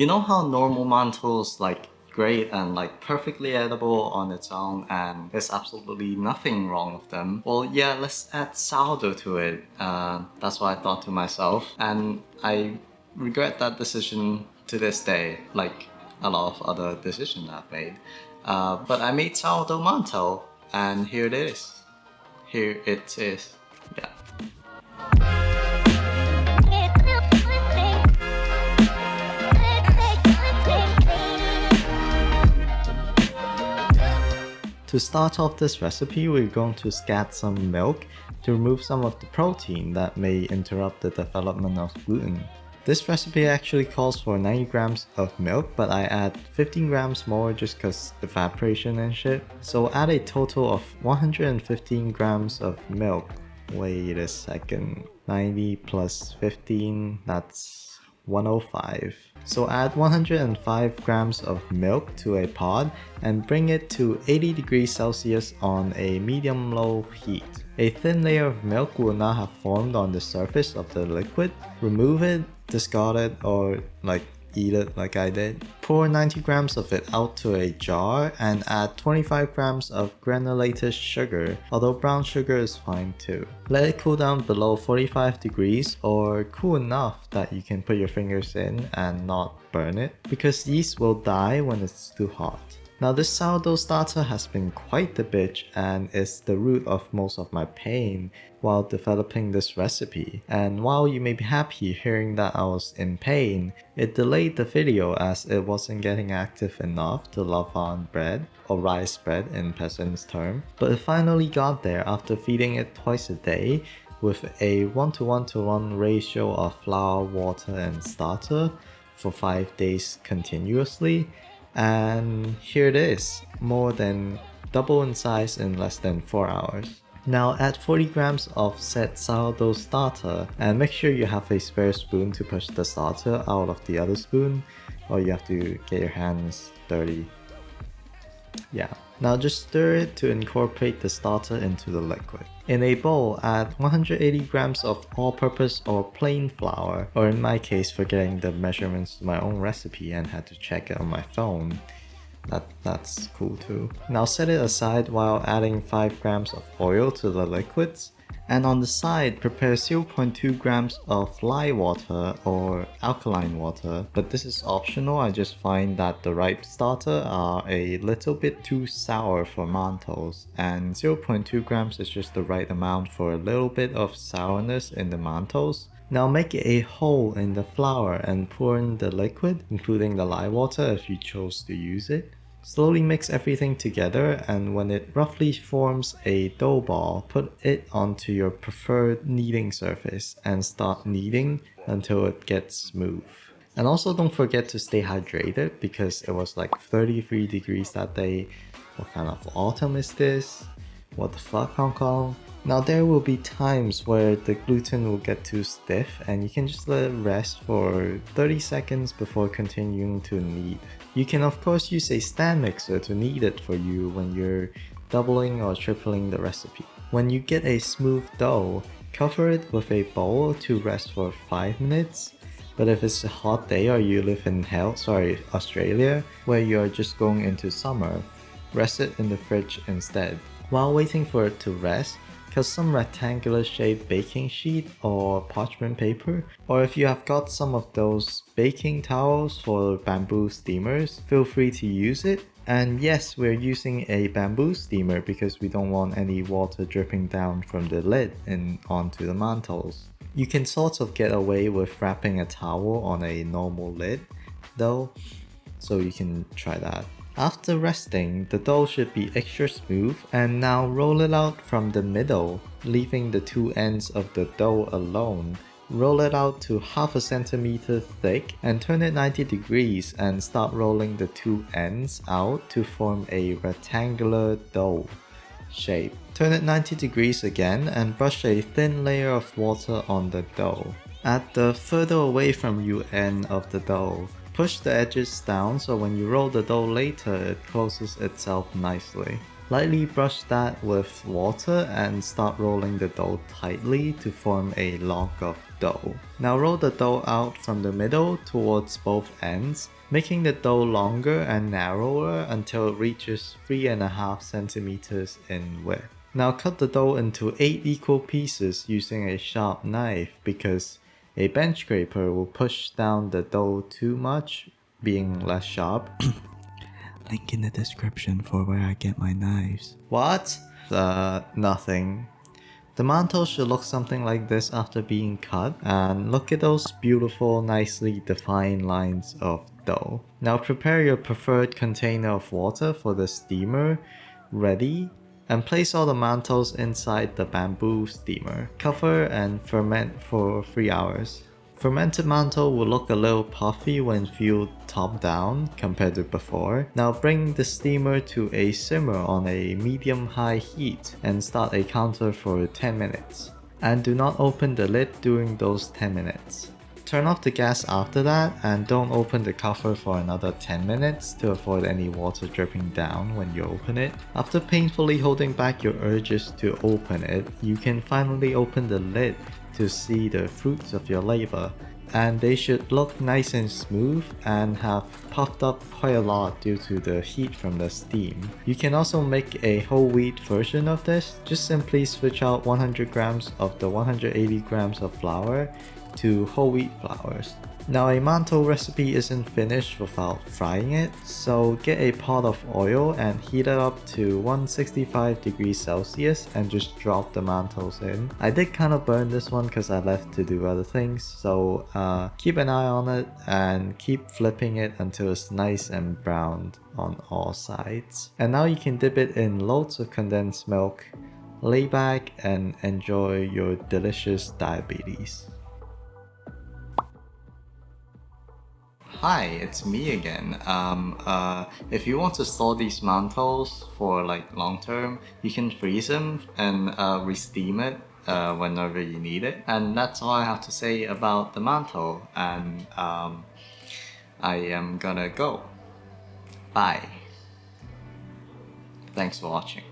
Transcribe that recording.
You know how normal Mantou like great and like perfectly edible on its own and there's absolutely nothing wrong with them? Well, yeah, let's add sourdough to it. That's what I thought to myself, and I regret that decision to this day, like a lot of other decisions I've made. But I made sourdough mantou, and here it is. Here it is. Yeah. To start off this recipe, we're going to scald some milk to remove some of the protein that may interrupt the development of gluten. This recipe actually calls for 90 grams of milk, but I add 15 grams more just cause evaporation and shit. So add a total of 115 grams of milk. Wait a second, 90 plus 15, that's 105. So add 105 grams of milk to a pot and bring it to 80 degrees Celsius on a medium-low heat. A thin layer of milk will now have formed on the surface of the liquid. Remove it, discard it, or eat it like I did. Pour 90 grams of it out to a jar and add 25 grams of granulated sugar, although brown sugar is fine too. Let it cool down below 45 degrees or cool enough that you can put your fingers in and not burn it, because yeast will die when it's too hot. Now this sourdough starter has been quite the bitch and is the root of most of my pain while developing this recipe. And while you may be happy hearing that I was in pain, it delayed the video as it wasn't getting active enough to love on bread, or rice bread in peasant's term. But it finally got there after feeding it twice a day with a 1:1:1 ratio of flour, water and starter for 5 days continuously. And here it is, more than double in size in less than 4 hours. Now add 40 grams of said sourdough starter and make sure you have a spare spoon to push the starter out of the other spoon, or you have to get your hands dirty. Yeah. Now just stir it to incorporate the starter into the liquid. In a bowl, add 180 grams of all-purpose or plain flour, or in my case forgetting the measurements to my own recipe and had to check it on my phone. That's cool too. Now set it aside while adding 5 grams of oil to the liquids. And on the side, prepare 0.2 grams of lye water or alkaline water, but this is optional. I just find that the ripe starter are a little bit too sour for Mantous, and 0.2 grams is just the right amount for a little bit of sourness in the Mantous. Now make a hole in the flour and pour in the liquid, including the lye water if you chose to use it. Slowly mix everything together, and when it roughly forms a dough ball, put it onto your preferred kneading surface and start kneading until it gets smooth. And also don't forget to stay hydrated because it was like 33 degrees that day. What kind of autumn is this? What the fuck, Hong Kong? Now there will be times where the gluten will get too stiff and you can just let it rest for 30 seconds before continuing to knead. You can of course use a stand mixer to knead it for you when you're doubling or tripling the recipe. When you get a smooth dough, cover it with a bowl to rest for 5 minutes. But if it's a hot day or you live in Australia, where you're just going into summer, rest it in the fridge instead. While waiting for it to rest, cut some rectangular shaped baking sheet or parchment paper, or if you have got some of those baking towels for bamboo steamers, feel free to use it. And yes, we're using a bamboo steamer because we don't want any water dripping down from the lid and onto the mantles. You can sort of get away with wrapping a towel on a normal lid though, so you can try that. After resting, the dough should be extra smooth, and now roll it out from the middle, leaving the two ends of the dough alone. Roll it out to half a centimeter thick and turn it 90 degrees and start rolling the two ends out to form a rectangular dough shape. Turn it 90 degrees again and brush a thin layer of water on the dough. At the further away from you end of the dough, push the edges down so when you roll the dough later, it closes itself nicely. Lightly brush that with water and start rolling the dough tightly to form a log of dough. Now roll the dough out from the middle towards both ends, making the dough longer and narrower until it reaches 3.5 centimeters in width. Now cut the dough into 8 equal pieces using a sharp knife because a bench scraper will push down the dough too much, being less sharp. Link in the description for where I get my knives. What? Nothing. The mantou should look something like this after being cut, and look at those beautiful, nicely defined lines of dough. Now prepare your preferred container of water for the steamer ready, and place all the mantous inside the bamboo steamer. Cover and ferment for 3 hours. Fermented mantou will look a little puffy when fueled top down compared to before. Now bring the steamer to a simmer on a medium-high heat and start a counter for 10 minutes. And do not open the lid during those 10 minutes. Turn off the gas after that and don't open the cover for another 10 minutes to avoid any water dripping down when you open it. After painfully holding back your urges to open it, you can finally open the lid to see the fruits of your labor, and they should look nice and smooth and have puffed up quite a lot due to the heat from the steam. You can also make a whole wheat version of this. Just simply switch out 100 grams of the 180 grams of flour to whole wheat flours. Now a mantou recipe isn't finished without frying it, so get a pot of oil and heat it up to 165 degrees Celsius and just drop the mantous in. I did kind of burn this one because I left to do other things, so keep an eye on it and keep flipping it until it's nice and browned on all sides. And now you can dip it in loads of condensed milk, lay back and enjoy your delicious diabetes. Hi, it's me again. If you want to store these mantous for like long term, you can freeze them and re-steam it whenever you need it. And that's all I have to say about the mantou. And I am gonna go. Bye. Thanks for watching.